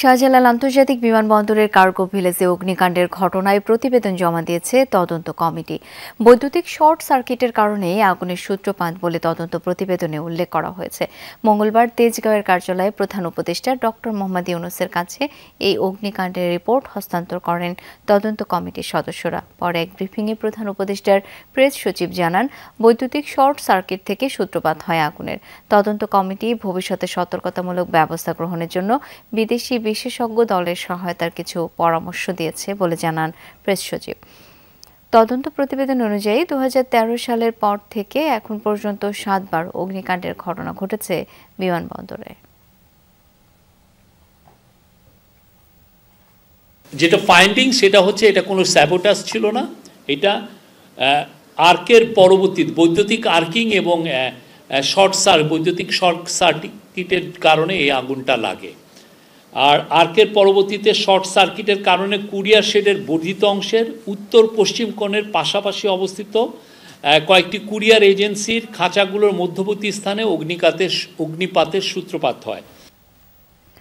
শাহজালাল আন্তর্জাতিক বিমানবন্দরের কার্গো ভিলেজে অগ্নিকাণ্ডের ঘটনায় প্রতিবেদন জমা দিয়েছে তদন্ত কমিটি। বৈদ্যুতিক শর্ট সার্কিটের কারণে আগুনের সূত্রপাত বলে তদন্ত প্রতিবেদনে উল্লেখ করা হয়েছে। মঙ্গলবার তেজগাঁওয়ের কার্যালয়ে প্রধান উপদেষ্টা ডক্টর মোহাম্মদ ইউনূসের কাছে এই অগ্নিকাণ্ডের রিপোর্ট হস্তান্তর করেন তদন্ত কমিটির সদস্যরা। পরে এক ব্রিফিংয়ে প্রধান উপদেষ্টার প্রেস সচিব জানান, বৈদ্যুতিক শর্ট সার্কিট থেকে সূত্রপাত হয় আগুনের। তদন্ত কমিটি ভবিষ্যতে সতর্কতামূলক ব্যবস্থা গ্রহণের জন্য বিদেশি বিশেষজ্ঞ দলের সহায়তার কিছু পরামর্শ দিয়েছে বলে জানান প্রেস সচিব। তদন্ত প্রতিবেদন অনুযায়ী 2013 সালের পর থেকে এখন পর্যন্ত 7 বার অগ্নিকাণ্ডের ঘটনা ঘটেছে বিমানবন্দরে। যেটা ফাইন্ডিং সেটা হচ্ছে এটা কোনো স্যাবোটাজ ছিল না, এটা আর্কের পরবর্তী বৈদ্যুতিক আর্কিং এবং বৈদ্যুতিক শর্ট সার্কিটের কারণে এই আগুনটা লাগে। আর আর্কের পরবর্তীতে শর্ট সার্কিটের কারণে কুরিয়ার শেডের বর্ধিত অংশের উত্তর পশ্চিম কোণের পাশাপাশি অবস্থিত কয়েকটি কুরিয়ার এজেন্সির খাঁচাগুলোর মধ্যবর্তী স্থানে অগ্নিপাতের সূত্রপাত হয়।